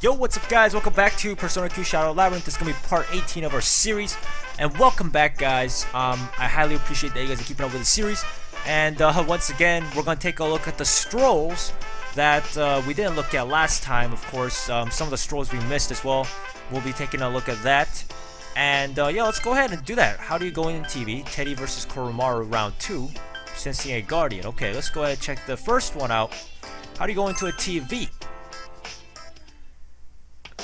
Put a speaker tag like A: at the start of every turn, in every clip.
A: Yo, what's up guys? Welcome back to Persona 2 Shadow Labyrinth. This is going to be part 18 of our series. And welcome back guys. I highly appreciate that you guys are keeping up with the series. And once again, we're going to take a look at the Strolls that we didn't look at last time, of course. Some of the Strolls we missed as well. We'll be taking a look at that. And yeah, let's go ahead and do that. How do you go in TV? Teddy versus Koromaru round 2. Sensing a Guardian. Okay, let's go ahead and check the first one out. How do you go into a TV?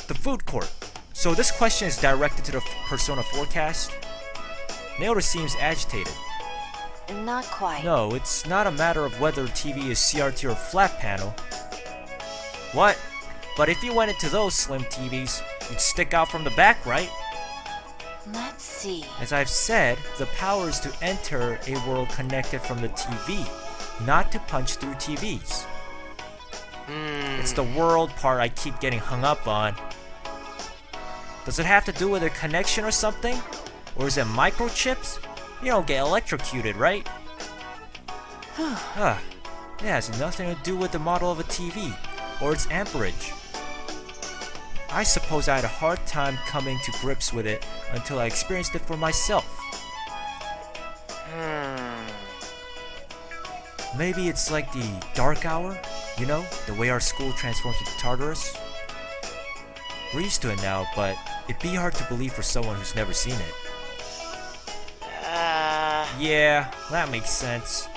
A: The food court. So this question is directed to the Persona 4 cast. Naoto seems agitated.
B: Not quite.
A: No, it's not a matter of whether TV is CRT or flat panel. What? But if you went into those slim TVs, you'd stick out from the back, right?
B: Let's see.
A: As I've said, the power is to enter a world connected from the TV, not to punch through TVs. It's the world part I keep getting hung up on. Does it have to do with a connection or something? Or is it microchips? You don't get electrocuted, right? It has nothing to do with the model of a TV, or its amperage. I suppose I had a hard time coming to grips with it until I experienced it for myself. Maybe it's like the dark hour, you know, the way our school transforms into Tartarus. We're used to it now, but it'd be hard to believe for someone who's never seen it. Yeah, that makes sense.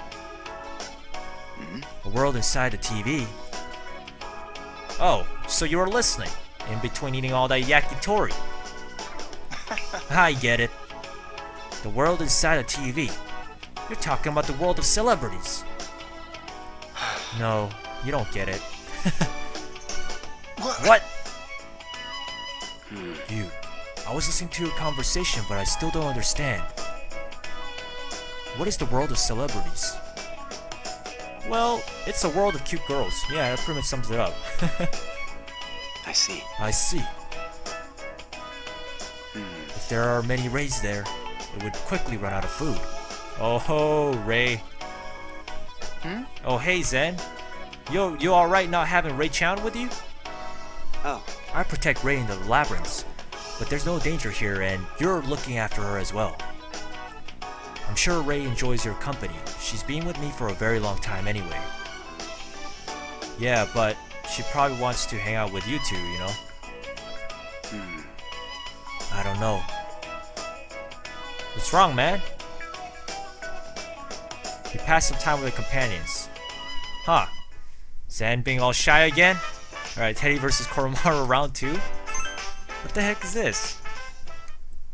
A: A world inside a TV. Oh, so you were listening, in between eating all that yakitori. I get it. The world inside a TV. You're talking about the world of celebrities. No, you don't get it. What? You. I was listening to your conversation, but I still don't understand. What is the world of celebrities? Well, it's a world of cute girls. Yeah, that pretty much sums it up.
C: I see.
A: I see. If there are many Rays there, it would quickly run out of food. Oh ho, Ray. Oh hey, Zen. You alright not having Ray-chan with you?
C: Oh.
A: I protect Ray in the labyrinths, but there's no danger here and you're looking after her as well. I'm sure Ray enjoys your company. She's been with me for a very long time anyway. Yeah, but she probably wants to hang out with you two, you know? I don't know. What's wrong, man? You passed some time with the companions. Huh. Zen being all shy again? Alright, Teddy versus Koromaru round 2? What the heck is this?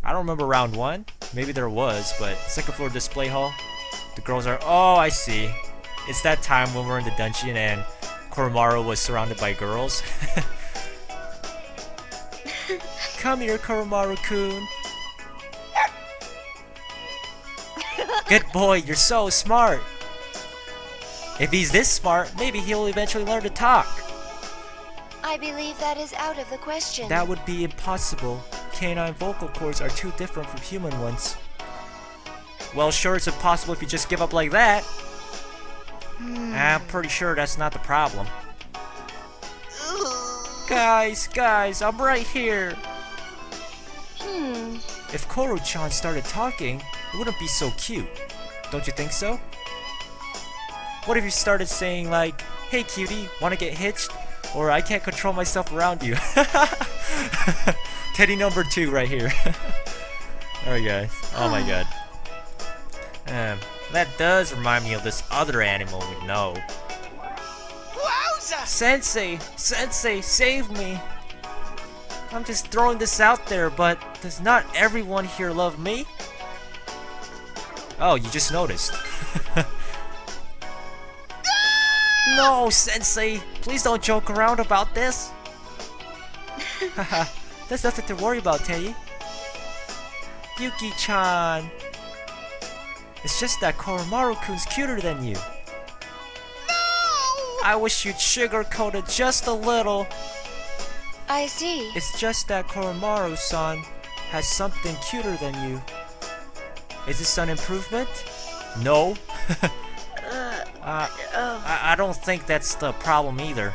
A: I don't remember round 1. Maybe there was, but second floor display hall. The girls are... Oh, I see. It's that time when we're in the dungeon and Koromaru was surrounded by girls. Come here, Koromaru-kun. Good boy, you're so smart. If he's this smart, maybe he'll eventually learn to talk.
B: I believe that is out of the question.
A: That would be impossible. Canine vocal cords are too different from human ones. Well, sure, it's impossible if you just give up like that. I'm pretty sure that's not the problem. Guys, I'm right here. If Koro-chan started talking, it wouldn't be so cute. Don't you think so? What if you started saying like, hey cutie, wanna get hitched? Or I can't control myself around you. Teddy number 2 right here. Alright guys. Oh my god. That does remind me of this other animal we know.
C: Wowza!
A: Sensei, save me. I'm just throwing this out there, but does not everyone here love me? Oh, you just noticed. No, Sensei! Please don't joke around about this! Haha, there's nothing to worry about, Teddy. Yuki-chan! It's just that Koromaru-kun's cuter than you.
C: No!
A: I wish you'd sugarcoat it just a little.
B: I see.
A: It's just that Koromaru-san has something cuter than you. Is this an improvement? No. I don't think that's the problem either.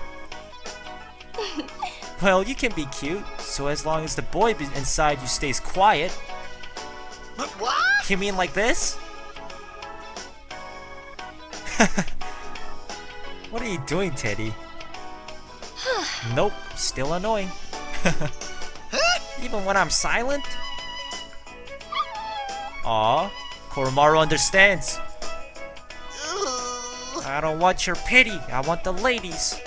A: Well, you can be cute, so as long as the boy inside you stays quiet.
D: What?
A: You mean like this? What are you doing, Teddy? Nope, still annoying. Even when I'm silent? Aw, Koromaru understands. I don't want your pity, I want the ladies.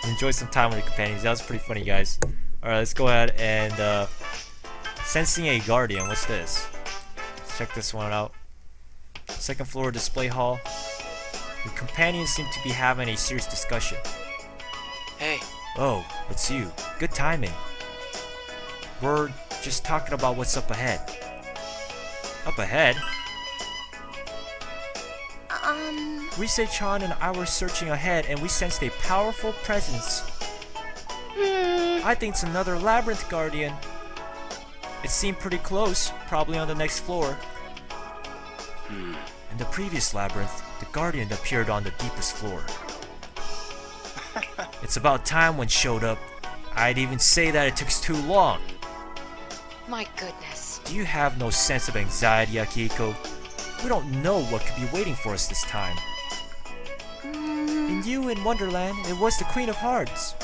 A: Enjoy some time with your companions. That was pretty funny, guys. Alright, let's go ahead and sensing a guardian. What's this? Let's check this one out. Second floor display hall. Your companions seem to be having a serious discussion.
C: Hey.
A: Oh, it's you. Good timing. We're just talking about what's up ahead. Up ahead? Rise-chan and I were searching ahead and we sensed a powerful presence. I think it's another Labyrinth Guardian. It seemed pretty close, probably on the next floor. In the previous Labyrinth, the Guardian appeared on the deepest floor. It's about time one showed up. I'd even say that it took too long.
D: My goodness.
A: Do you have no sense of anxiety, Akihiko? We don't know what could be waiting for us this time. In you in Wonderland, it was the Queen of Hearts.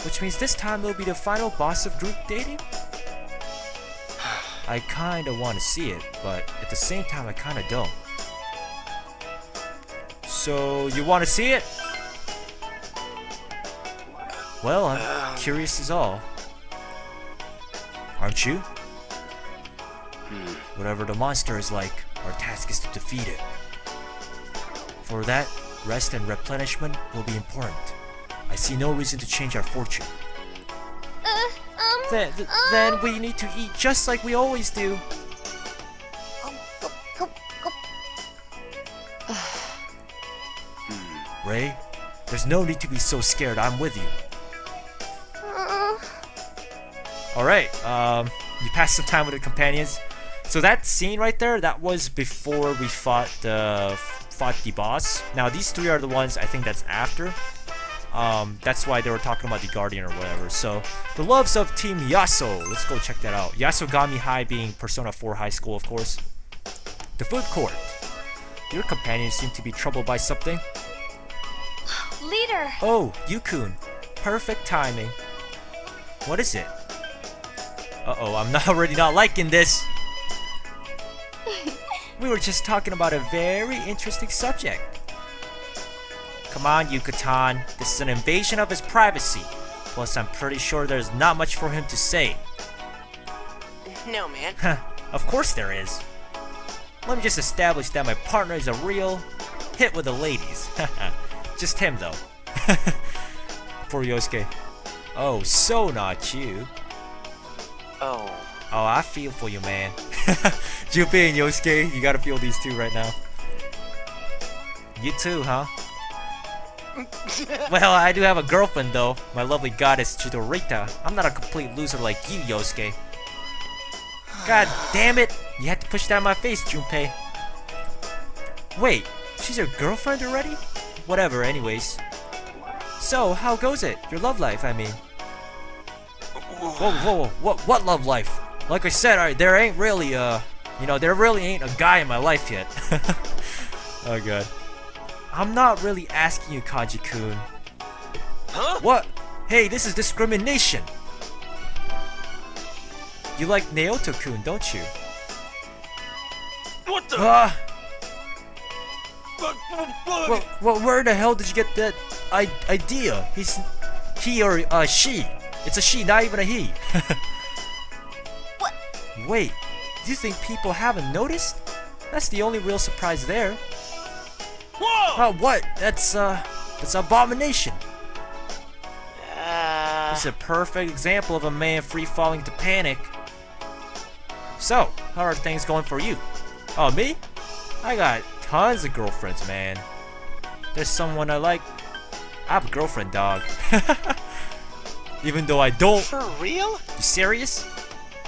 A: Which means this time it'll be the final boss of group dating? I kinda wanna see it, but at the same time I kinda don't. So, you wanna see it? Well, I'm curious as all. Aren't you? Whatever the monster is like, our task is to defeat it. For that, rest and replenishment will be important. I see no reason to change our fortune. Then we need to eat just like we always do. Ray, there's no need to be so scared. I'm with you. Alright, you passed some time with your companions. So that scene right there, that was before we fought the boss. Now these three are the ones I think that's after. That's why they were talking about the Guardian or whatever. So, the loves of Team Yaso. Let's go check that out. Yasogami High being Persona 4 High School, of course. The food court. Your companions seem to be troubled by something.
B: Leader!
A: Oh, Yukun. Perfect timing. What is it? Uh-oh, I'm already not liking this. We were just talking about a very interesting subject. Come on, Yucatan. This is an invasion of his privacy. Plus, I'm pretty sure there's not much for him to say.
D: No, man.
A: Of course there is. Let me just establish that my partner is a real hit with the ladies. Just him, though. Poor Yosuke. Oh, so not you.
C: Oh.
A: Oh, I feel for you, man. Junpei and Yosuke, you gotta feel these two right now. You too, huh? Well, I do have a girlfriend though, my lovely goddess Chidorita. I'm not a complete loser like you, Yosuke. God damn it! You had to push that in my face, Junpei. Wait, she's your girlfriend already? Whatever, anyways. So, how goes it? Your love life, I mean. Whoa, what love life? Like I said, there ain't really, there really ain't a guy in my life yet. Oh god. I'm not really asking you, Kaji-kun.
D: Huh?
A: What? Hey, this is discrimination! You like Naoto-kun, don't you?
D: What the?
A: Well, where the hell did you get that idea? He or she. It's a she, not even a he.
D: What?
A: Wait, do you think people haven't noticed? That's the only real surprise there.
D: Whoa!
A: What? That's abomination. This is a perfect example of a man free-falling to panic. So, how are things going for you? Oh, me? I got tons of girlfriends, man. There's someone I like. I have a girlfriend, dog. Even though I don't.
D: For real?
A: You serious?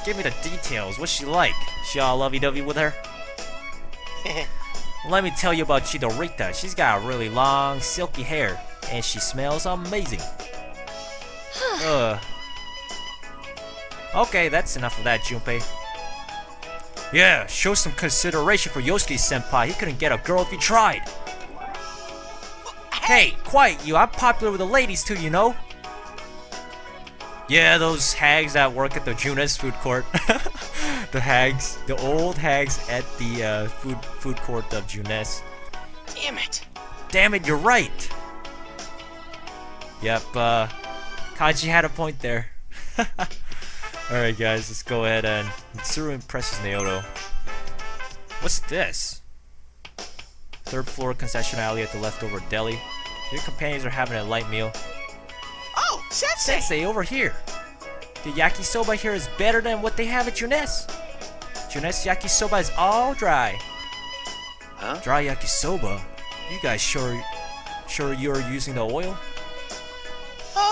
A: Give me the details. What's she like? She all lovey-dovey with her? Let me tell you about Chidorita. She's got really long, silky hair. and she smells amazing. Ugh. Okay, that's enough of that, Junpei. Yeah, show some consideration for Yosuke-senpai. He couldn't get a girl if he tried. Hey, quiet you. I'm popular with the ladies too, you know. Yeah, those hags that work at the Junes food court. The hags. The old hags at the food court of Junes.
D: Damn it.
A: Damn it, you're right. Yep, Kaji had a point there. Alright guys, let's go ahead and Mitsuru impresses Naoto. What's this? Third floor concession alley at the leftover deli. Your companions are having a light meal.
D: Oh, Sensei!
A: Sensei, over here! The yakisoba here is better than what they have at Junes. Junes yakisoba is all dry.
C: Huh?
A: Dry yakisoba? You guys sure you're using the oil?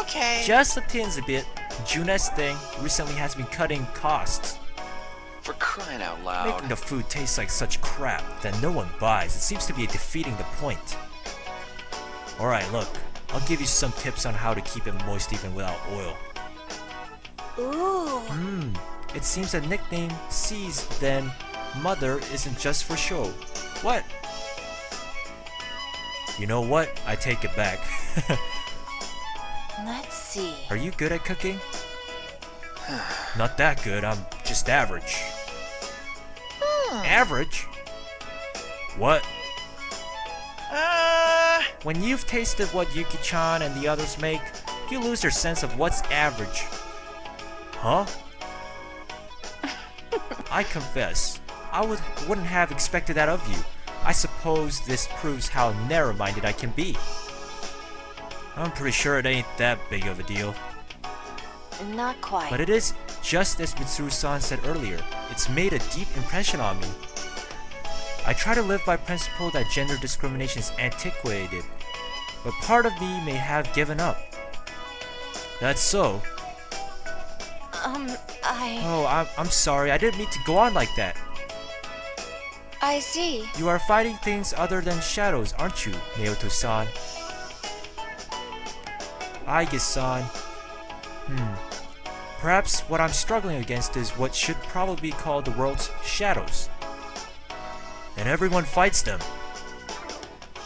D: Okay.
A: Just a teensy bit. Junes thing recently has been cutting costs.
C: For crying out loud.
A: Making the food taste like such crap that no one buys. It seems to be defeating the point. Alright, look. I'll give you some tips on how to keep it moist even without oil.
B: Ooh.
A: It seems the nickname C's then Mother isn't just for show. What? You know what? I take it back.
B: Let's see.
A: Are you good at cooking? Not that good, I'm just average. Average? What? When you've tasted what Yuki-chan and the others make, you lose your sense of what's average. Huh? I confess, I wouldn't have expected that of you. I suppose this proves how narrow-minded I can be. I'm pretty sure it ain't that big of a deal.
B: Not quite.
A: But it is just as Mitsuru-san said earlier. It's made a deep impression on me. I try to live by principle that gender discrimination is antiquated, but part of me may have given up. That's so. Oh, I'm sorry. I didn't mean to go on like that.
B: I see.
A: You are fighting things other than shadows, aren't you, Naoto-san? Aigis-san. Perhaps what I'm struggling against is what should probably be called the world's shadows. And everyone fights them.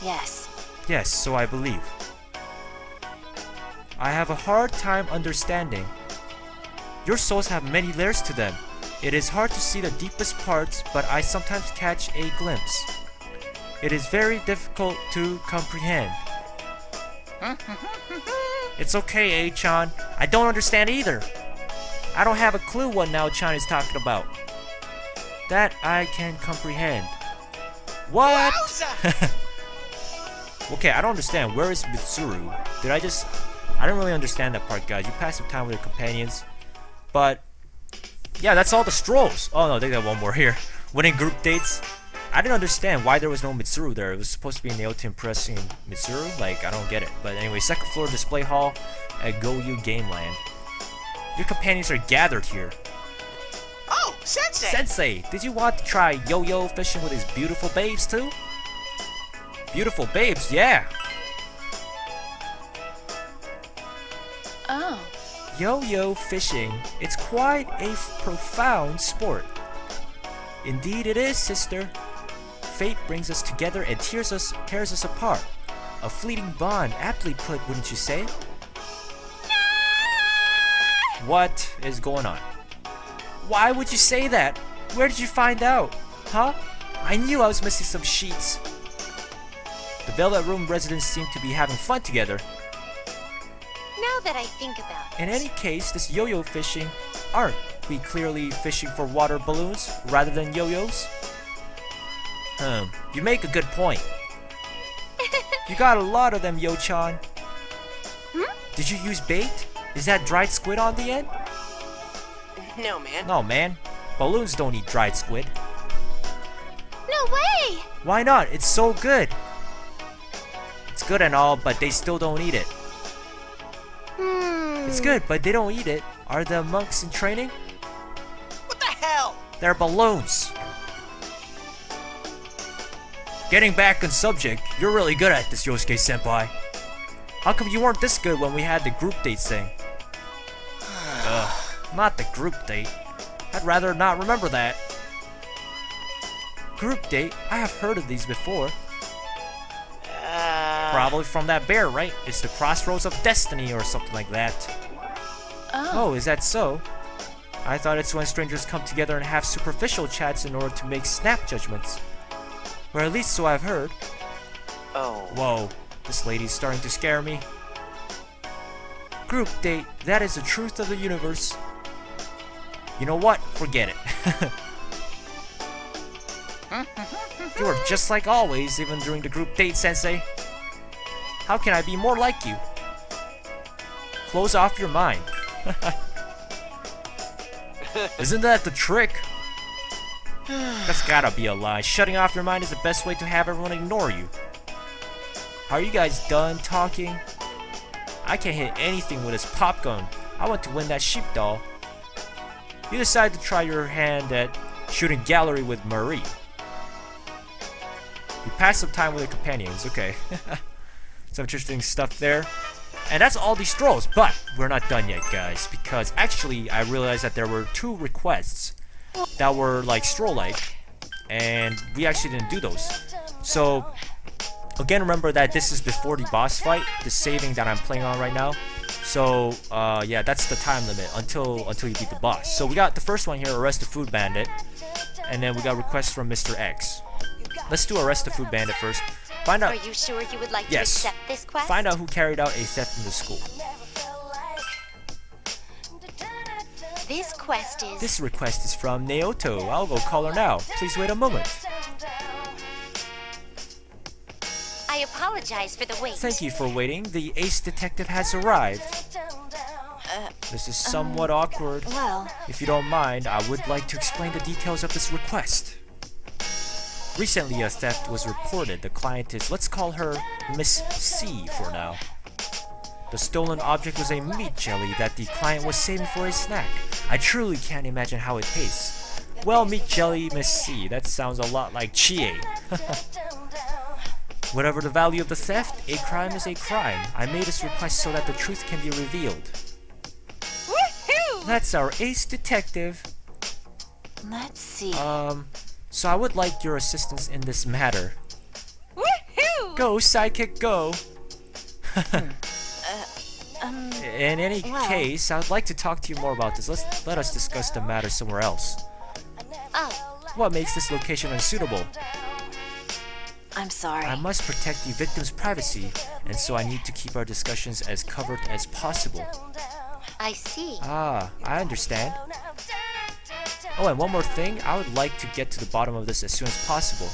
B: Yes.
A: Yes, so I believe. I have a hard time understanding. Your souls have many layers to them. It is hard to see the deepest parts, but I sometimes catch a glimpse. It is very difficult to comprehend. It's okay, A-chan. I don't understand either. I don't have a clue what Nao-chan is talking about. That I can comprehend. What? Okay, I don't understand. Where is Mitsuru? I didn't really understand that part, guys. You pass some time with your companions. But, yeah, that's all the Strolls. Oh no, they got one more here. Winning group dates. I didn't understand why there was no Mitsuru there. It was supposed to be Naoto impressing Mitsuru. Like, I don't get it. But anyway, second floor display hall at Goyu Gameland. Your companions are gathered here.
D: Oh, Sensei!
A: Sensei, did you want to try yo-yo fishing with his beautiful babes too? Beautiful babes, yeah.
B: Oh.
A: Yo-yo fishing, it's quite a profound sport. Indeed it is, sister. Fate brings us together and tears us apart. A fleeting bond, aptly put, wouldn't you say? What is going on? Why would you say that? Where did you find out? Huh? I knew I was missing some sheets. The Velvet Room residents seem to be having fun together.
B: Now that I think about it.
A: In any case, this yo-yo fishing, aren't we clearly fishing for water balloons rather than yo-yos? You make a good point. You got a lot of them, Yo-chan. Did you use bait? Is that dried squid on the end?
D: No, man.
A: No, man. Balloons don't eat dried squid.
B: No way!
A: Why not? It's so good. It's good and all, but they still don't eat it. It's good, but they don't eat it. Are the monks in training?
D: What the hell?
A: They're balloons. Getting back on subject, you're really good at this, Yosuke-senpai. How come you weren't this good when we had the group date thing? Ugh, not the group date. I'd rather not remember that. Group date? I have heard of these before. Probably from that bear, right? It's the crossroads of destiny or something like that. Oh, is that so? I thought it's when strangers come together and have superficial chats in order to make snap judgments. Or at least so I've heard.
C: Oh.
A: Whoa, this lady's starting to scare me. Group date, that is the truth of the universe. You know what? Forget it. You are just like always, even during the group date, Sensei. How can I be more like you? Close off your mind. Isn't that the trick? That's gotta be a lie. Shutting off your mind is the best way to have everyone ignore you. Are you guys done talking? I can't hit anything with this pop gun. I want to win that sheep doll. You decide to try your hand at shooting gallery with Marie. You pass some time with your companions, okay. Some interesting stuff there. And that's all these Strolls, but we're not done yet, guys, because actually I realized that there were 2 requests that were like Stroll-like, and we actually didn't do those. So, again, remember that this is before the boss fight, the saving that I'm playing on right now. So, yeah, that's the time limit until you beat the boss. So we got the first one here, Arrest the Food Bandit, and then we got requests from Mr. X. Let's do Arrest the Food Bandit first. Find out.
B: Are you sure you would like
A: Yes.
B: to accept this quest?
A: Find out who carried out a theft in the school.
B: This quest is...
A: This request is from Naoto. I'll go call her now. Please wait a moment.
B: I apologize for the wait.
A: Thank you for waiting. The ace detective has arrived. This is somewhat awkward.
B: Well...
A: If you don't mind, I would like to explain the details of this request. Recently, a theft was reported. The client is, let's call her Miss C for now. The stolen object was a meat jelly that the client was saving for a snack. I truly can't imagine how it tastes. Well, meat jelly, Miss C, that sounds a lot like chie. Whatever the value of the theft, a crime is a crime. I made this request so that the truth can be revealed.
B: Woohoo!
A: That's our ace detective.
B: Let's see.
A: So I would like your assistance in this matter.
B: Woohoo!
A: Go, sidekick, go! In any
B: well.
A: case, I would like to talk to you more about this. Let us discuss the matter somewhere else.
B: Oh,
A: What makes this location unsuitable?
B: I'm sorry.
A: I must protect the victim's privacy, and so I need to keep our discussions as covered as possible.
B: I see.
A: Ah, I understand. Oh, and one more thing, I would like to get to the bottom of this as soon as possible.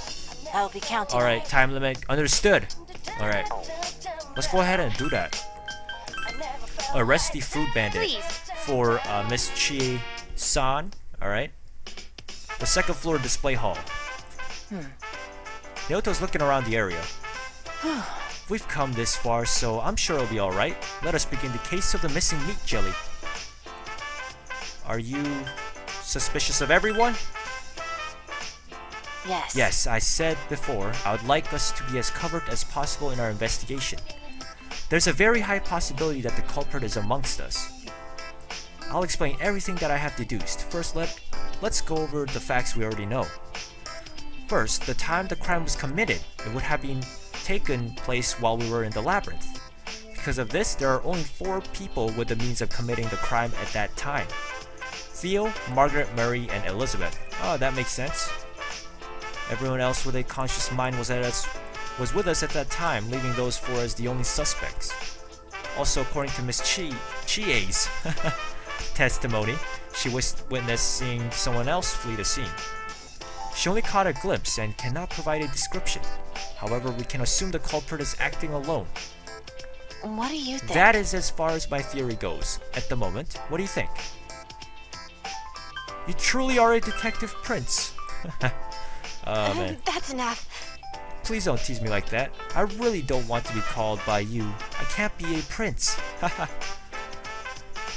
B: I'll be counting.
A: Alright, time limit, understood. Alright, let's go ahead and do that. Arrest the food bandit
B: Please.
A: for Miss Chie-san. Alright. The second floor display hall. Naoto's looking around the area. We've come this far, so I'm sure it'll be alright. Let us begin the case of the missing meat jelly. Are you suspicious of everyone?
B: Yes.
A: Yes, I said before, I would like us to be as covered as possible in our investigation. There's a very high possibility that the culprit is amongst us. I'll explain everything that I have deduced. First, let's go over the facts we already know. First, the time the crime was committed, it would have been taken place while we were in the Labyrinth. Because of this, there are only 4 people with the means of committing the crime at that time. Theo, Margaret, Mary, and Elizabeth. Oh, that makes sense. Everyone else with a conscious mind was with us at that time, leaving those 4 as the only suspects. Also, according to Miss Chie's testimony, she witnessed seeing someone else flee the scene. She only caught a glimpse and cannot provide a description. However, we can assume the culprit is acting alone.
B: What do you think?
A: That is as far as my theory goes at the moment. What do you think? You truly are a detective prince. Oh man.
B: That's enough.
A: Please don't tease me like that. I really don't want to be called by you. I can't be a prince.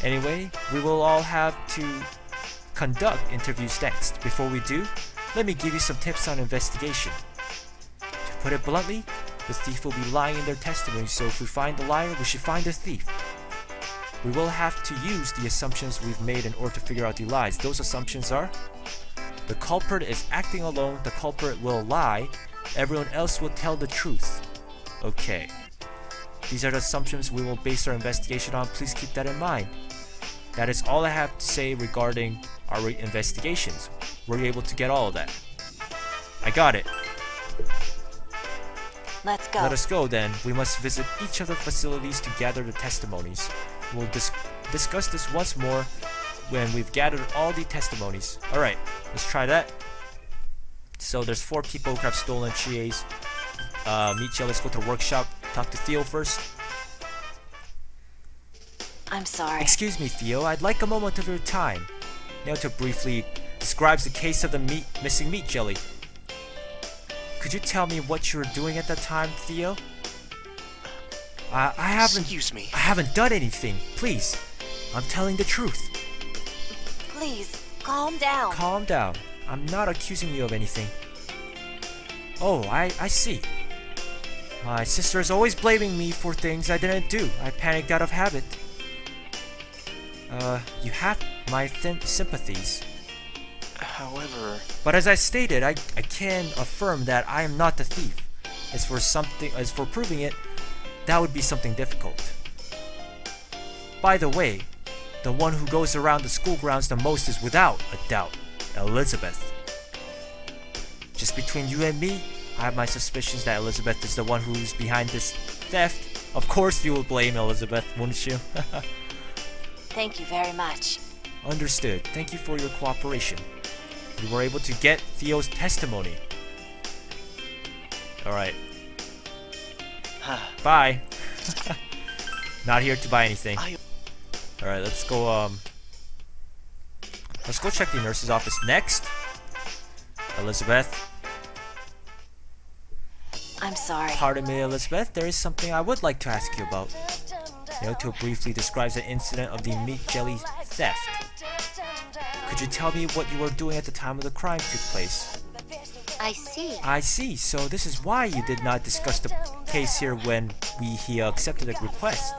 A: Anyway, we will all have to conduct interviews next. Before we do, let me give you some tips on investigation. To put it bluntly, the thief will be lying in their testimony, so if we find the liar, we should find the thief. We will have to use the assumptions we've made in order to figure out the lies. Those assumptions are: the culprit is acting alone, the culprit will lie, everyone else will tell the truth. Okay. These are the assumptions we will base our investigation on. Please keep that in mind. That is all I have to say regarding our investigations. Were you able to get all of that? I got it.
B: Let's go.
A: Let us go then. We must visit each of the facilities to gather the testimonies. We'll discuss this once more when we've gathered all the testimonies. Alright, let's try that. So there's 4 people who have stolen Chie's meat gel. Let's go to the workshop. Talk to Theo first.
B: I'm sorry.
A: Excuse me, Theo. I'd like a moment of your time. Naoto briefly describes the case of the missing meat jelly. Could you tell me what you were doing at that time, Theo? I haven't.
D: Excuse me.
A: I haven't done anything. Please, I'm telling the truth.
B: Please, calm down.
A: Calm down. I'm not accusing you of anything. Oh, I see. My sister is always blaming me for things I didn't do. I panicked out of habit. You have my sympathies.
C: However...
A: But as I stated, I can affirm that I am not the thief. As for proving it, that would be something difficult. By the way, the one who goes around the school grounds the most is without a doubt Elizabeth. Just between you and me, I have my suspicions that Elizabeth is the one who's behind this theft. Of course you would blame Elizabeth, wouldn't you?
B: Thank you very much.
A: Understood. Thank you for your cooperation. We were able to get Theo's testimony. Alright. Bye. Not here to buy anything. Alright, let's go check the nurse's office next. Elizabeth.
B: I'm sorry.
A: Pardon me, Elizabeth. There is something I would like to ask you about. Naoto briefly describes the incident of the meat jelly theft. Could you tell me what you were doing at the time of the crime took place?
B: I see.
A: I see. So this is why you did not discuss the case here when he accepted the request.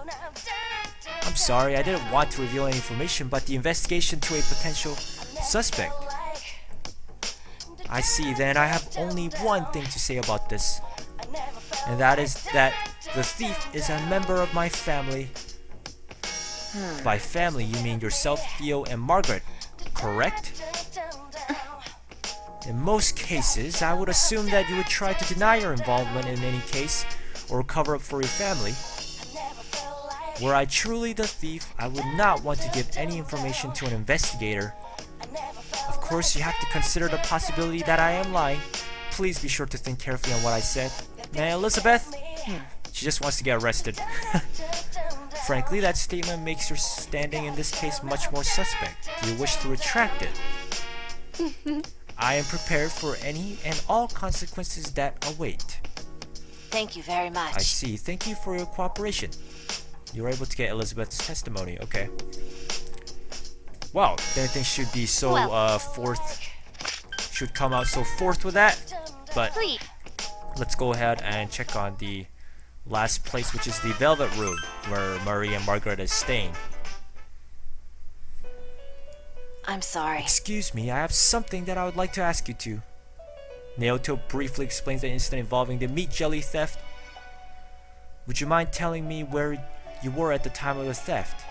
A: I'm sorry, I didn't want to reveal any information, but the investigation to a potential suspect. I see. Then I have only one thing to say about this. And that is that the thief is a member of my family. By family, you mean yourself, Theo, and Margaret, correct? In most cases, I would assume that you would try to deny your involvement in any case, or cover up for your family. Were I truly the thief, I would not want to give any information to an investigator. Of course, you have to consider the possibility that I am lying. Please be sure to think carefully on what I said. Now, Elizabeth? She just wants to get arrested. Frankly, that statement makes your standing in this case much more suspect. Do you wish to retract it? I am prepared for any and all consequences that await.
B: Thank you very much.
A: I see. Thank you for your cooperation. You were able to get Elizabeth's testimony. Okay. Wow, everything should be so should come out so forth with that. But
B: Please.
A: let's go ahead and check on the last place, which is the Velvet Room, where Marie and Margaret is staying.
B: I'm sorry.
A: Excuse me, I have something that I would like to ask you to. Naoto briefly explains the incident involving the meat jelly theft. Would you mind telling me where you were at the time of the theft?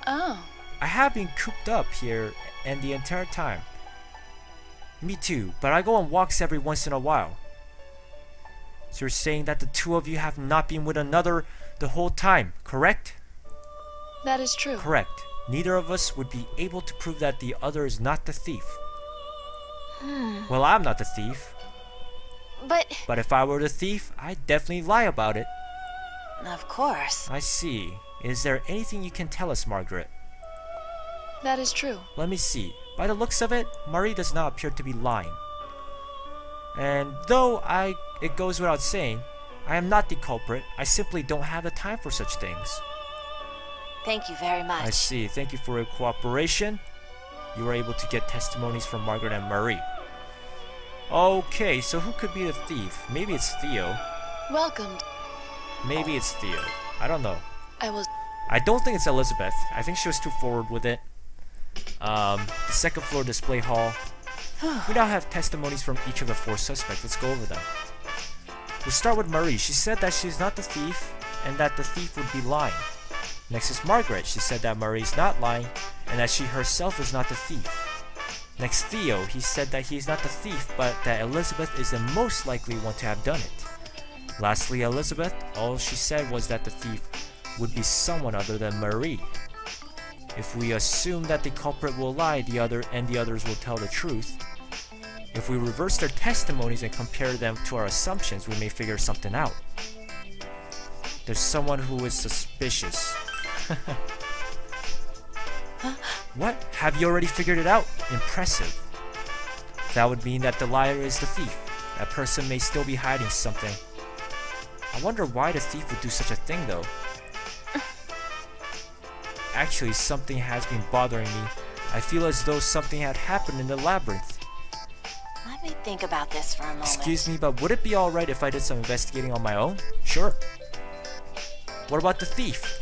B: Oh.
A: I have been cooped up here and the entire time. Me too, but I go on walks every once in a while. So you're saying that the two of you have not been with another the whole time, correct?
E: That is true.
A: Correct. Neither of us would be able to prove that the other is not the thief. Well, I'm not the thief. But if I were the thief, I'd definitely lie about it.
B: Of course.
A: I see. Is there anything you can tell us, Margaret?
E: That is true.
A: Let me see. By the looks of it, Marie does not appear to be lying. And though it goes without saying, I am not the culprit. I simply don't have the time for such things.
B: Thank you very much.
A: I see. Thank you for your cooperation. You were able to get testimonies from Margaret and Marie. Okay, so who could be the thief? Maybe it's Theo.
E: Welcome.
A: Maybe it's Theo. I don't know.
E: I was.
A: I don't think it's Elizabeth. I think she was too forward with it. The second floor display hall. We now have testimonies from each of the 4 suspects. Let's go over them. We'll start with Marie. She said that she's not the thief and that the thief would be lying. Next is Margaret. She said that Marie's not lying and that she herself is not the thief. Next, Theo. He said that he is not the thief but that Elizabeth is the most likely one to have done it. Lastly, Elizabeth. All she said was that the thief would be someone other than Marie. If we assume that the culprit will lie, the others will tell the truth. If we reverse their testimonies and compare them to our assumptions, we may figure something out. There's someone who is suspicious. What? Have you already figured it out? Impressive. That would mean that the liar is the thief. That person may still be hiding something. I wonder why the thief would do such a thing though. Actually, something has been bothering me. I feel as though something had happened in the labyrinth.
F: Let me think about this for a moment.
A: Excuse me, but would it be alright if I did some investigating on my own? Sure. What about the thief?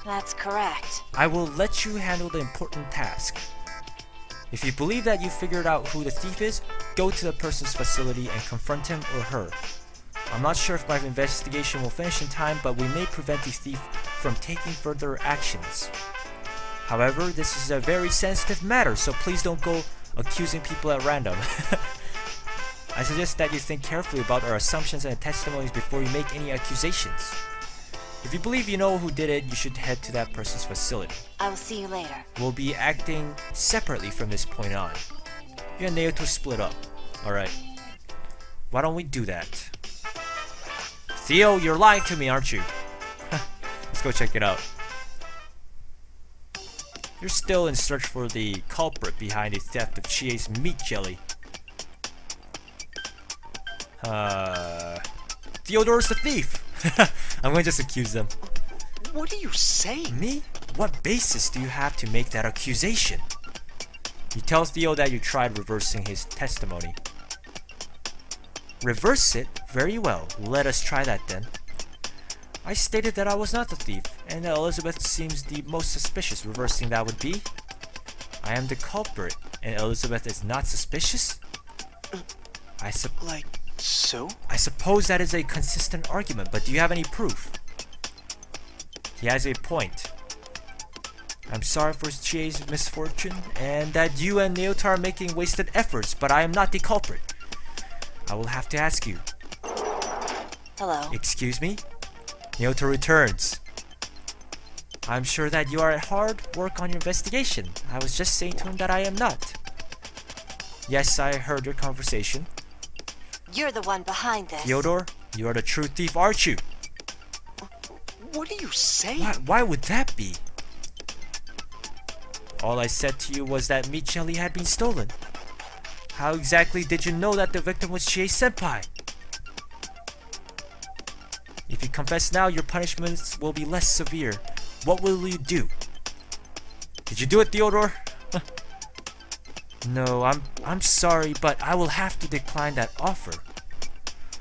F: That's correct.
A: I will let you handle the important task. If you believe that you figured out who the thief is, go to the person's facility and confront him or her. I'm not sure if my investigation will finish in time, but we may prevent the thief from taking further actions. However, this is a very sensitive matter, so please don't go accusing people at random. I suggest that you think carefully about our assumptions and testimonies before you make any accusations. If you believe you know who did it, you should head to that person's facility.
F: I will see you later.
A: We'll be acting separately from this point on. You and Naoto split up. Alright. Why don't we do that? Theo, you're lying to me, aren't you? Let's go check it out. You're still in search for the culprit behind the theft of Chie's meat jelly. Theodore's the thief! I'm going to just accuse them.
D: What are you saying?
A: Me? What basis do you have to make that accusation? You tell Theo that you tried reversing his testimony. Reverse it? Very well. Let us try that then. I stated that I was not the thief, and that Elizabeth seems the most suspicious. Reversing that would be... I am the culprit, and Elizabeth is not suspicious?
C: Like, so?
A: I suppose that is a consistent argument, but do you have any proof? He has a point. I'm sorry for Chie's misfortune, and that you and Naoto are making wasted efforts, but I am not the culprit. I will have to ask you.
F: Hello.
A: Excuse me? Naoto returns. I'm sure that you are at hard work on your investigation. I was just saying to him that I am not. Yes, I heard your conversation.
F: You're the one behind this.
A: Theodore, you are the true thief, aren't you?
D: What are you saying?
A: Why would that be? All I said to you was that meat jelly had been stolen. How exactly did you know that the victim was Chie-senpai? If you confess now, your punishments will be less severe. What will you do? Did you do it, Theodore? No, I'm sorry, but I will have to decline that offer.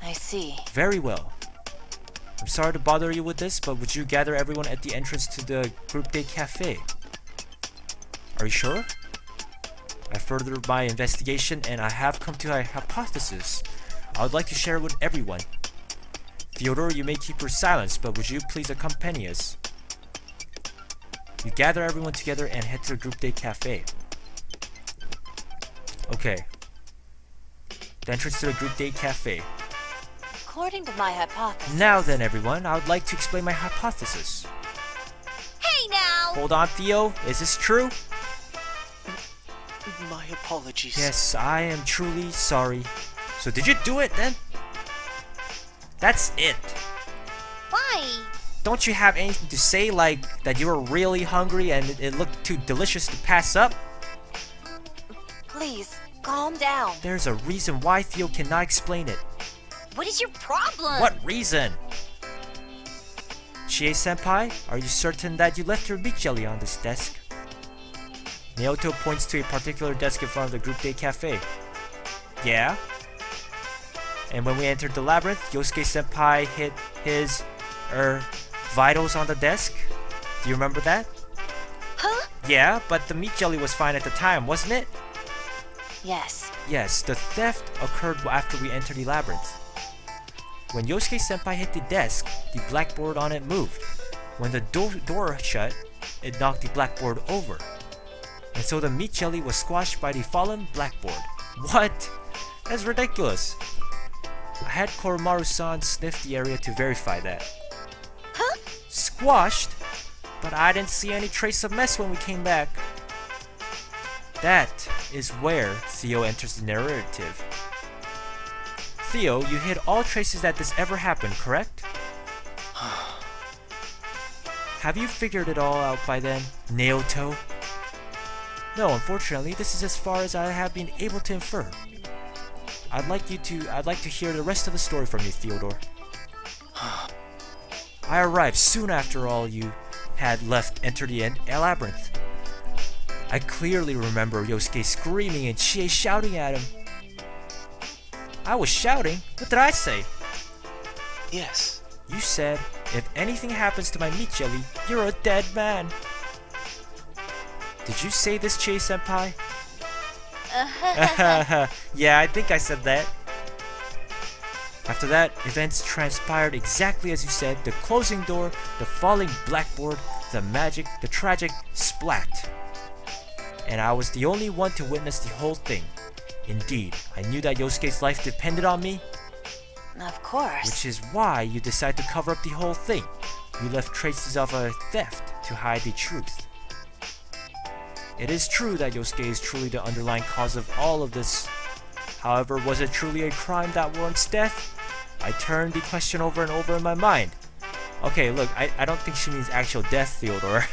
F: I see.
A: Very well. I'm sorry to bother you with this, but would you gather everyone at the entrance to the Group Day Cafe? Are you sure? I furthered my investigation and I have come to a hypothesis. I would like to share it with everyone. Theodore, you may keep your silence, but would you please accompany us? You gather everyone together and head to the Group Day Cafe. Okay. The entrance to the Group Day Cafe.
F: According to my hypothesis...
A: Now then, everyone, I would like to explain my hypothesis.
B: Hey now!
A: Hold on, Theo. Is this true?
C: My apologies.
A: Yes, I am truly sorry. So did you do it then? That's it.
B: Why?
A: Don't you have anything to say, like that you were really hungry and it looked too delicious to pass up?
F: Please, calm down.
A: There's a reason why Theo cannot explain it.
B: What is your problem?
A: What reason? Chie-senpai, are you certain that you left your meat jelly on this desk? Naoto points to a particular desk in front of the Group Day Cafe. Yeah? And when we entered the labyrinth, Yosuke-senpai hit his vitals on the desk. Do you remember that?
F: Huh?
A: Yeah, but the meat jelly was fine at the time, wasn't it?
F: Yes.
A: Yes, the theft occurred after we entered the labyrinth. When Yosuke-senpai hit the desk, the blackboard on it moved. When the door shut, it knocked the blackboard over. And so the meat jelly was squashed by the fallen blackboard. What? That's ridiculous. I had Koromaru-san sniff the area to verify that.
F: Huh?
A: Squashed? But I didn't see any trace of mess when we came back. That is where Theo enters the narrative. Theo, you hid all traces that this ever happened, correct? Have you figured it all out by then, Naoto? No, unfortunately, this is as far as I have been able to infer. I'd like to hear the rest of the story from you, Theodore. I arrived soon after all you had entered the labyrinth. I clearly remember Yosuke screaming and Chie shouting at him. I was shouting? What did I say?
C: Yes.
A: You said, if anything happens to my meat jelly, you're a dead man. Did you say this, Chie-senpai? Yeah, I think I said that. After that, events transpired exactly as you said. The closing door, the falling blackboard, the magic, the tragic splat. And I was the only one to witness the whole thing. Indeed, I knew that Yosuke's life depended on me.
F: Of course.
A: Which is why you decided to cover up the whole thing. You left traces of a theft to hide the truth. It is true that Yosuke is truly the underlying cause of all of this. However, was it truly a crime that warrants death? I turned the question over and over in my mind. Okay, look, I don't think she means actual death, Theodore.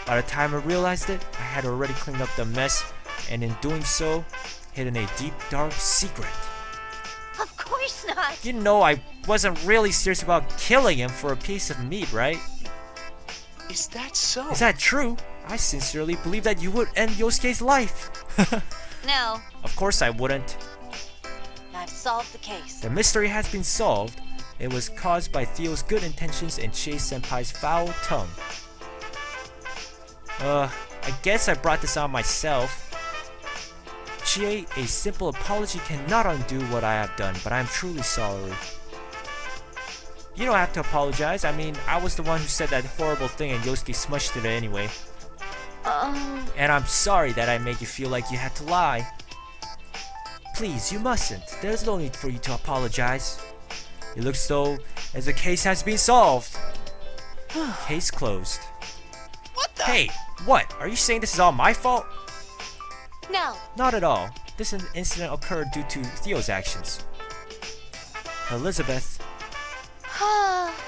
A: By the time I realized it, I had already cleaned up the mess, and in doing so, hidden a deep, dark secret.
F: Of course not.
A: You know I wasn't really serious about killing him for a piece of meat, right?
C: Is that so?
A: Is that true? I sincerely believe that you would end Yosuke's life.
F: No.
A: Of course I wouldn't.
F: I've solved the case.
A: The mystery has been solved. It was caused by Theo's good intentions and Chie-senpai's foul tongue. I guess I brought this on myself. Chie, a simple apology cannot undo what I have done, but I am truly sorry. You don't have to apologize. I mean, I was the one who said that horrible thing and Yosuke smushed it anyway. And I'm sorry that I made you feel like you had to lie. Please, you mustn't. There's no need for you to apologize. It looks though as the case has been solved. Case closed.
C: What the?
A: Hey, what? Are you saying this is all my fault?
F: No.
A: Not at all. This incident occurred due to Theo's actions. Elizabeth,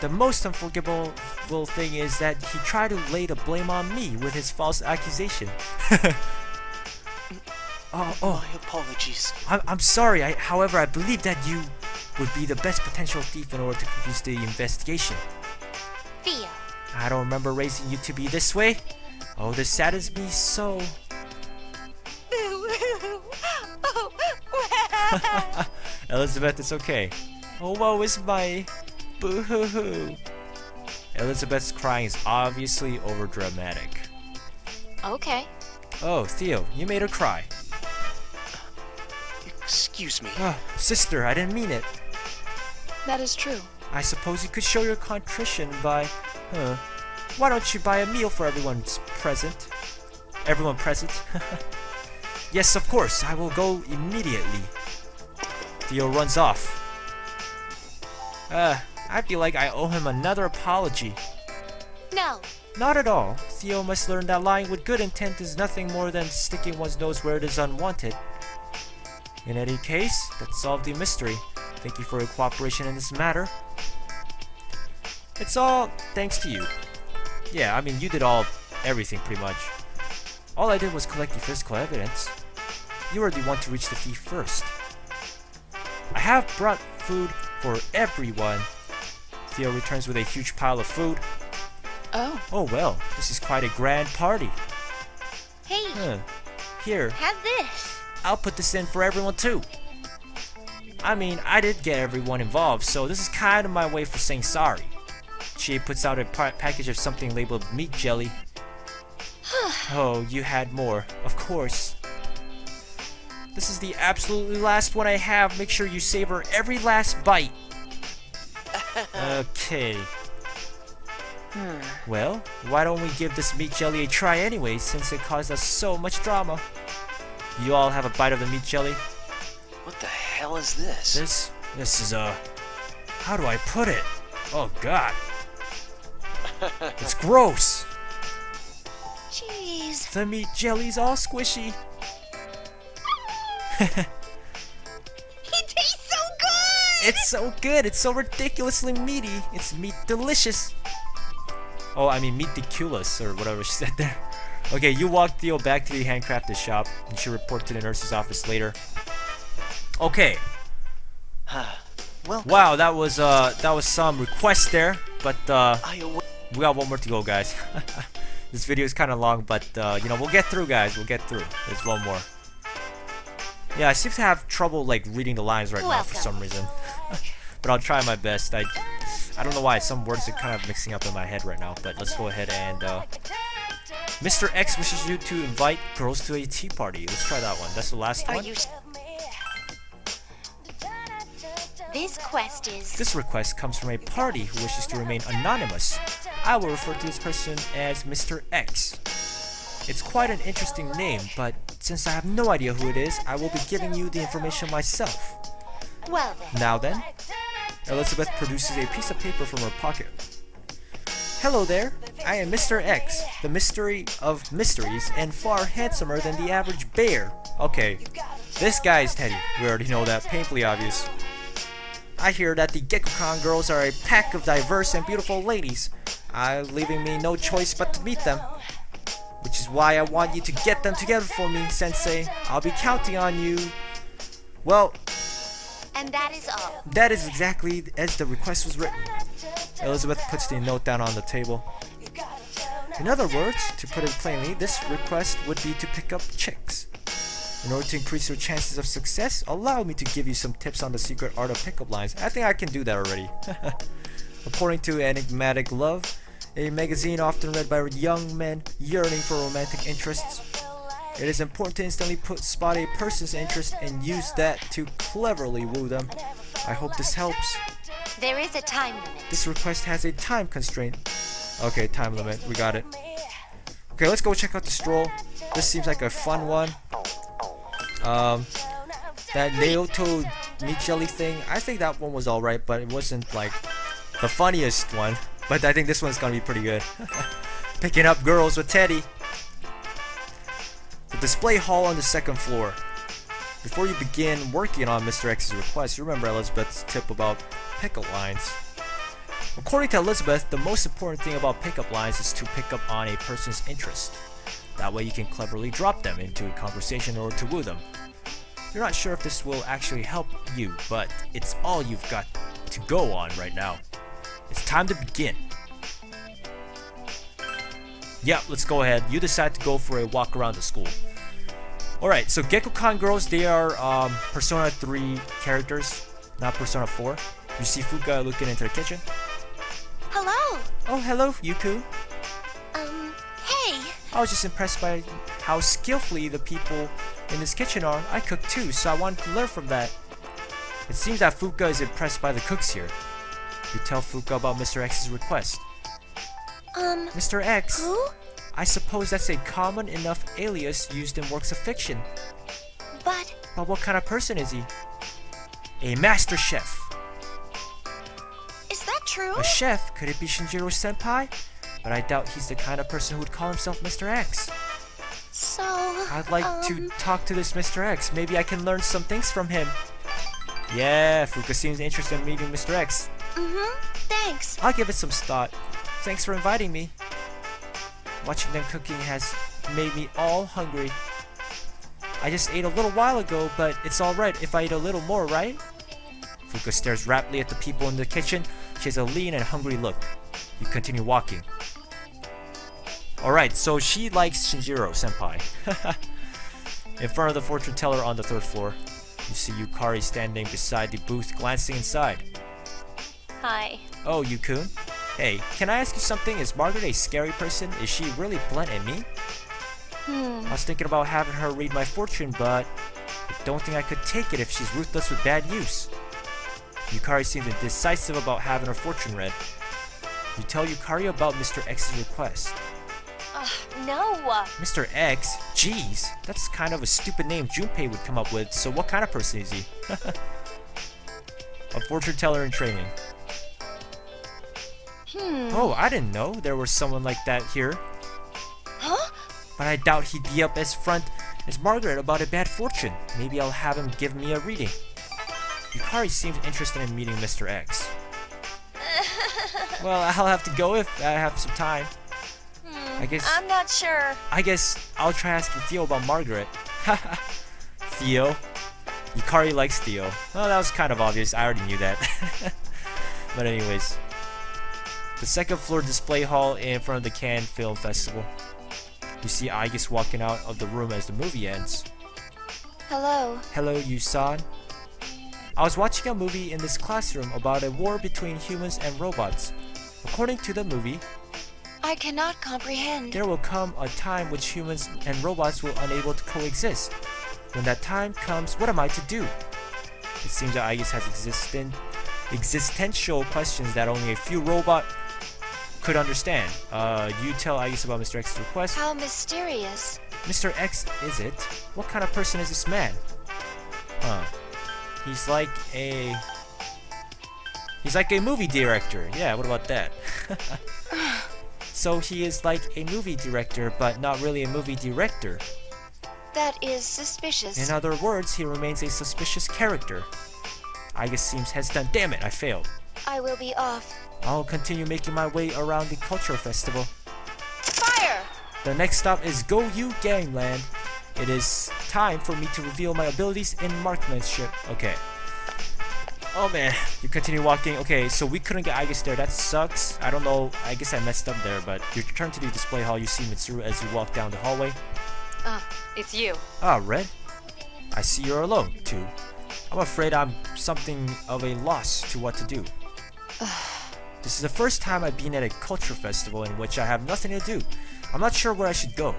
A: the most unforgivable thing is that he tried to lay the blame on me with his false accusation.
C: My apologies.
A: I'm sorry. However, I believe that you would be the best potential thief in order to confuse the investigation.
F: Theo.
A: I don't remember raising you to be this way. Oh, this saddens me so. Elizabeth, it's okay. Oh, woe is my boo-hoo-hoo. Elizabeth's crying is obviously overdramatic.
F: Okay.
A: Oh, Theo, you made her cry.
C: Excuse me.
A: Sister, I didn't mean it.
E: That is true.
A: I suppose you could show your contrition by... Why don't you buy a meal for everyone present? Everyone present? Yes, of course. I will go immediately. Theo runs off. I feel like I owe him another apology.
F: No.
A: Not at all. Theo must learn that lying with good intent is nothing more than sticking one's nose where it is unwanted. In any case, let's solve the mystery. Thank you for your cooperation in this matter. It's all thanks to you. Yeah, I mean, you did everything pretty much. All I did was collect the physical evidence. You were the one to reach the thief first. I have brought food for everyone. Theo returns with a huge pile of food.
E: Oh.
A: Oh well, this is quite a grand party.
F: Hey,
A: Here,
F: have this.
A: I'll put this in for everyone too. I mean, I did get everyone involved, so this is kind of my way for saying sorry. Chie puts out a package of something labeled meat jelly. Oh, you had more. Of course. This is the absolutely last one I have. Make sure you savor every last bite. Okay. Well, why don't we give this meat jelly a try anyway, since it caused us so much drama. You all have a bite of the meat jelly?
C: What the hell is this?
A: This is how do I put it? Oh god. It's gross.
B: Jeez.
A: The meat jelly's all squishy.
B: It tastes so good!
A: It's so good. It's so ridiculously meaty. It's meat delicious. Oh, I mean meat-diculous, or whatever she said there. Okay, you walk Theo back to the handcrafted shop, and she'll report to the nurse's office later. Okay.
C: Welcome.
A: Wow, that was some requests there, but we got one more to go, guys. This video is kind of long, but you know, we'll get through, guys. We'll get through. There's one more. Yeah, I seem to have trouble like reading the lines right now for some reason. But I'll try my best. I don't know why some words are kind of mixing up in my head right now. But let's go ahead and Mr. X wishes you to invite girls to a tea party. Let's try that one. That's the last one. This request comes from a party who wishes to remain anonymous. I will refer to this person as Mr. X. It's quite an interesting name, but since I have no idea who it is, I will be giving you the information myself.
F: Well then.
A: Now then, Elizabeth produces a piece of paper from her pocket. Hello there, I am Mr. X, the mystery of mysteries, and far handsomer than the average bear. Okay, this guy is Teddy. We already know that, painfully obvious. I hear that the Gekko-kan girls are a pack of diverse and beautiful ladies, leaving me no choice but to meet them. Which is why I want you to get them together for me, Sensei. I'll be counting on you. Well,
F: And that is all.
A: that is exactly as the request was written. Elizabeth puts the note down on the table. In other words, to put it plainly, this request would be to pick up chicks. In order to increase your chances of success, allow me to give you some tips on the secret art of pickup lines. I think I can do that already. According to Enigmatic Love, a magazine often read by young men yearning for romantic interests, it is important to instantly spot a person's interest and use that to cleverly woo them. I hope this helps.
F: There is a time limit.
A: This request has a time constraint. Okay, time limit. We got it. Okay, let's go check out the stroll. This seems like a fun one. That Naoto meat jelly thing, I think that one was alright, but it wasn't like the funniest one. But I think this one's gonna be pretty good. Picking up girls with Teddy. The display hall on the second floor. Before you begin working on Mr. X's request, you remember Elizabeth's tip about pickup lines. According to Elizabeth, the most important thing about pickup lines is to pick up on a person's interest. That way you can cleverly drop them into a conversation in order to woo them. You're not sure if this will actually help you, but it's all you've got to go on right now. It's time to begin. Yeah, let's go ahead. You decide to go for a walk around the school. Alright, so Gekko-kan girls, they are Persona 3 characters, not Persona 4. You see Fuka looking into the kitchen.
F: Hello.
A: Oh, hello, Yuku.
F: Hey.
A: I was just impressed by how skillfully the people in this kitchen are. I cook too, so I wanted to learn from that. It seems that Fuka is impressed by the cooks here. You tell Fuka about Mr. X's request. Mr. X?
F: Who?
A: I suppose that's a common enough alias used in works of fiction.
F: But
A: what kind of person is he? A master chef.
F: is that true?
A: A chef? Could it be Shinjiro Senpai? But I doubt he's the kind of person who would call himself Mr. X.
F: So,
A: I'd like to talk to this Mr. X. Maybe I can learn some things from him. Yeah, Fuka seems interested in meeting Mr. X.
F: Thanks.
A: I'll give it some thought. Thanks for inviting me. Watching them cooking has made me all hungry. I just ate a little while ago, but it's alright if I eat a little more, right? Fuka stares raptly at the people in the kitchen. She has a lean and hungry look. You continue walking. Alright, so she likes Shinjiro Senpai. In front of the fortune teller on the third floor. You see Yukari standing beside the booth, glancing inside.
F: Hi.
A: Oh, Yukun? Hey, can I ask you something? Is Margaret a scary person? Is she really blunt and mean? I was thinking about having her read my fortune, but I don't think I could take it if she's ruthless with bad news. Yukari seems indecisive about having her fortune read. You tell Yukari about Mr. X's request.
F: No.
A: Mr. X? Jeez, that's kind of a stupid name Junpei would come up with, so what kind of person is he? A fortune teller in training. Oh, I didn't know there was someone like that here.
F: Huh?
A: But I doubt he'd be up as front as Margaret about a bad fortune. Maybe I'll have him give me a reading. Yukari seems interested in meeting Mr. X. Well, I'll have to go if I have some time.
F: I'm not sure.
A: I guess I'll try asking Theo about Margaret. Theo? Yukari likes Theo. Well, that was kind of obvious. I already knew that. But anyways. The second floor display hall in front of the Cannes Film Festival. You see Aigis walking out of the room as the movie ends.
F: Hello.
A: Hello, Yusan. I was watching a movie in this classroom about a war between humans and robots. According to the movie,
F: I cannot comprehend.
A: there will come a time which humans and robots will unable to coexist. When that time comes, what am I to do? It seems that Aigis has existential questions that only a few robots could understand. You tell Aigis about Mr. X's request.
F: How mysterious.
A: Mr. X, is it? What kind of person is this man? He's like a movie director. Yeah, what about that? So he is like a movie director, but not really a movie director.
F: That is suspicious.
A: In other words, he remains a suspicious character. Aigis seems hesitant. Damn it, I failed.
F: I will be off.
A: I'll continue making my way around the cultural festival.
F: Fire!
A: The next stop is Go You Gangland. It is time for me to reveal my abilities in marksmanship. Okay. Oh man, you continue walking. Okay, so we couldn't get Aigis there. That sucks. I don't know. I guess I messed up there, but you return to the display hall. You see Mitsuru as you walk down the hallway.
E: It's you.
A: Ah, Red. I see you're alone, too. I'm afraid I'm something of a loss to what to do. This is the first time I've been at a culture festival in which I have nothing to do. I'm not sure where I should go.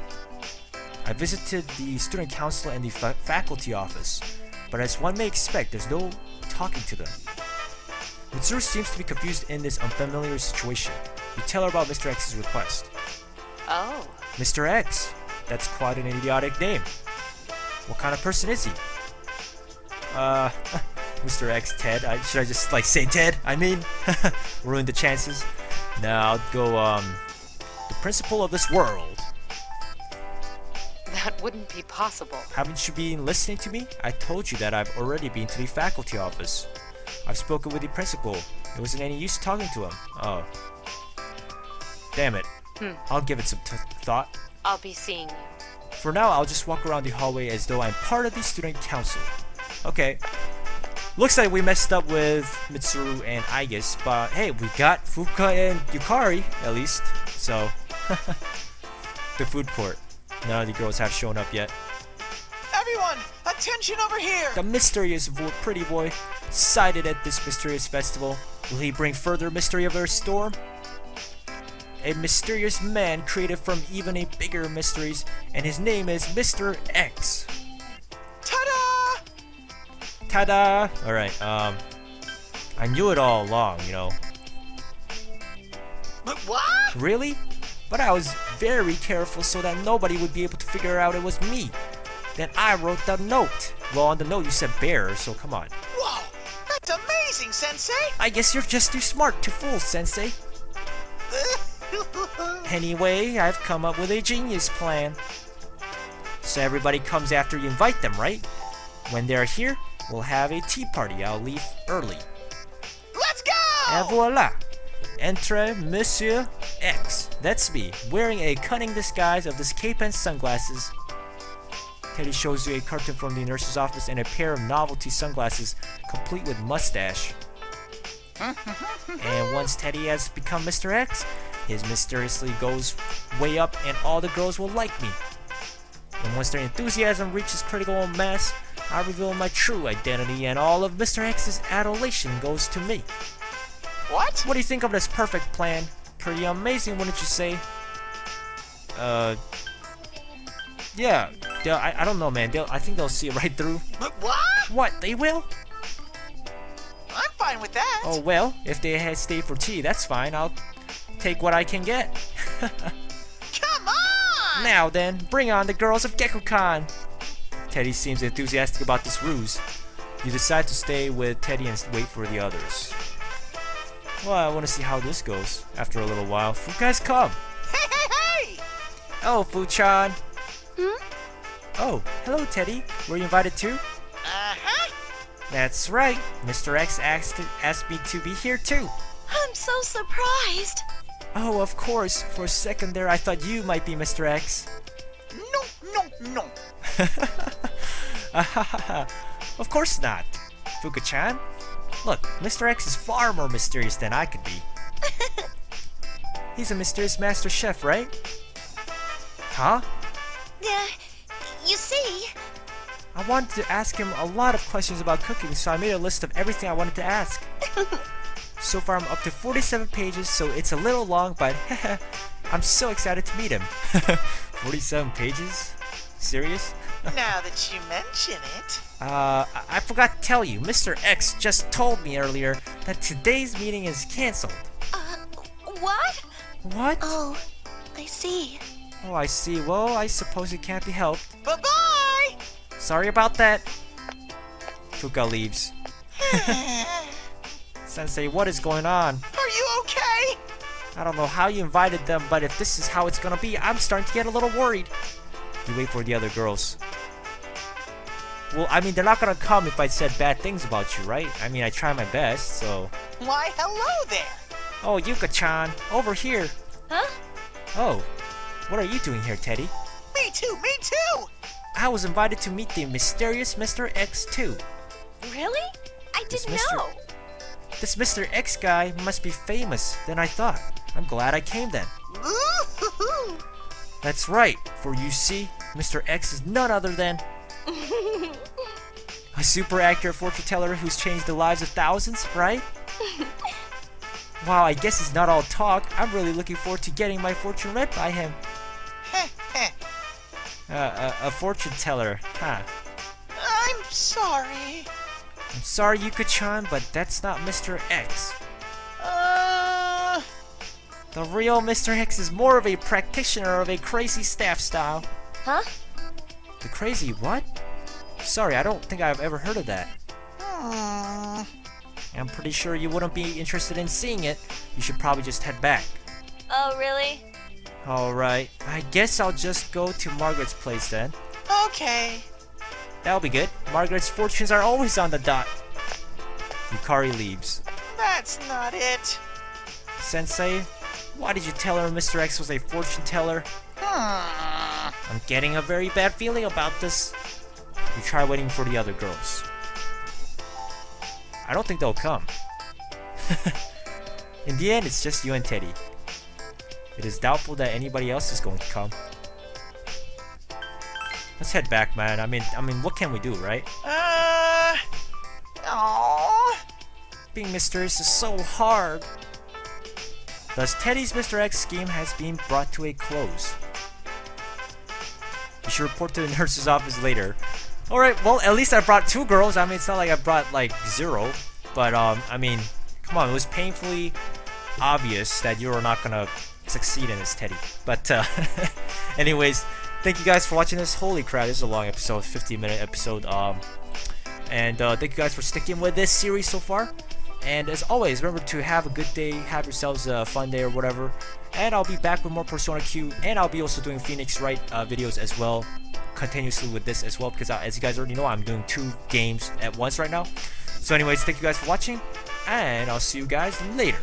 A: I visited the student council and the faculty office, but as one may expect, there's no talking to them. Mitsuru seems to be confused in this unfamiliar situation. You tell her about Mr. X's request.
E: Oh.
A: Mr. X? That's quite an idiotic name. What kind of person is he? Mr. X, Ted. Should I just like say Ted? I mean, ruin the chances. Now I'll go, the principal of this world.
E: That wouldn't be possible.
A: Haven't you been listening to me? I told you that I've already been to the faculty office. I've spoken with the principal. It wasn't any use talking to him. Oh. Damn it. I'll give it some thought.
E: I'll be seeing you.
A: For now, I'll just walk around the hallway as though I'm part of the student council. Okay. Looks like we messed up with Mitsuru and Aigis, but hey, we got Fuka and Yukari, at least. So, the food court. None of the girls have shown up yet.
D: Everyone, attention over here!
A: The mysterious pretty boy sighted at this mysterious festival. Will he bring further mystery of our storm? A mysterious man created from even a bigger mysteries, and his name is Mr. X.
D: Ta-da!
A: Ta-da! Alright, I knew it all along, you know.
D: But what?
A: Really? But I was very careful so that nobody would be able to figure out it was me. Then I wrote the note. Well, on the note you said bear, so come on.
D: Whoa! That's amazing, Sensei!
A: I guess you're just too smart to fool, Sensei. Anyway, I've come up with a genius plan. So everybody comes after you invite them, right? When they're here, we'll have a tea party. I'll leave early.
D: Let's go!
A: Et voila! Entre Monsieur X. That's me, wearing a cunning disguise of this cape and sunglasses. Teddy shows you a carton from the nurse's office and a pair of novelty sunglasses, complete with mustache. And once Teddy has become Mr. X, his mysteriously goes way up and all the girls will like me. And once their enthusiasm reaches critical mass, I reveal my true identity, and all of Mr. X's adulation goes to me.
D: What?
A: What do you think of this perfect plan? Pretty amazing, wouldn't you say? Yeah. I don't know, man. I think they'll see it right through.
D: But what?
A: What? They will?
D: I'm fine with that.
A: Oh, well, if they had stayed for tea, that's fine. I'll take what I can get.
D: Come on!
A: Now then, bring on the girls of Gekko-kan! Teddy seems enthusiastic about this ruse. You decide to stay with Teddy and wait for the others. Well, I want to see how this goes. After a little while, you guys come.
D: Hey, hey, hey!
A: Oh, Fu-chan.
F: Hmm?
A: Oh, hello, Teddy. Were you invited too?
D: Uh-huh.
A: That's right. Mr. X asked me to be here too.
F: I'm so surprised.
A: Oh, of course. For a second there, I thought you might be Mr. X.
D: No.
A: Of course not. Fuka-chan. Look, Mr. X is far more mysterious than I could be. He's a mysterious master chef, right? Huh?
F: You see,
A: I wanted to ask him a lot of questions about cooking, so I made a list of everything I wanted to ask. So far I'm up to 47 pages, so it's a little long, but I'm so excited to meet him. 47 pages? Serious?
D: Now that you mention it.
A: I forgot to tell you, Mr. X just told me earlier that today's meeting is cancelled.
F: what?
A: What?
F: Oh, I see.
A: Oh, I see. Well, I suppose it can't be helped.
D: Bye-bye!
A: Sorry about that. Fuka leaves. Sensei, what is going on?
D: Are you okay?
A: I don't know how you invited them, but if this is how it's gonna be, I'm starting to get a little worried. You wait for the other girls. Well, I mean, they're not gonna come if I said bad things about you, right? I mean, I try my best, so...
D: Why, hello there.
A: Oh, Yuka-chan, over here.
F: Huh?
A: Oh, what are you doing here, Teddy?
D: Me too.
A: I was invited to meet the mysterious Mr. X too.
F: Really? I
A: This
F: didn't
A: Mr.
F: know.
A: This Mr. X guy must be famous than I thought. I'm glad I came then.
D: Ooh-hoo-hoo.
A: That's right, for you see, Mr. X is none other than a super accurate fortune teller who's changed the lives of thousands, right? Wow, I guess it's not all talk. I'm really looking forward to getting my fortune read by him. A fortune teller, huh?
D: I'm sorry.
A: I'm sorry, Yuka-chan, but that's not Mr. X. The real Mr. X is more of a practitioner of a crazy staff style.
F: Huh?
A: The crazy what? Sorry, I don't think I've ever heard of that. I'm pretty sure you wouldn't be interested in seeing it. You should probably just head back.
F: Oh, really?
A: Alright, I guess I'll just go to Margaret's place then.
D: Okay.
A: That'll be good. Margaret's fortunes are always on the dot. Yukari leaves.
D: That's not it.
A: Sensei, why did you tell her Mr. X was a fortune teller? I'm getting a very bad feeling about this. You try waiting for the other girls. I don't think they'll come. In the end, it's just you and Teddy. It is doubtful that anybody else is going to come. Let's head back, man. I mean, what can we do, right?
D: Oh.
A: Being mysterious is so hard. Thus, Teddy's Mr. X scheme has been brought to a close. You should report to the nurse's office later. Alright, well, at least I brought 2 girls. I mean, it's not like I brought, like, 0. But, I mean, come on, it was painfully obvious that you were not gonna succeed in this, Teddy. But, anyways, thank you guys for watching this. Holy crap, this is a long episode, 50-minute episode. And thank you guys for sticking with this series so far. And as always, remember to have a good day, have yourselves a fun day or whatever. And I'll be back with more Persona Q, and I'll be also doing Phoenix Wright videos as well, continuously with this as well, because as you guys already know, I'm doing 2 games at once right now. So anyways, thank you guys for watching, and I'll see you guys later.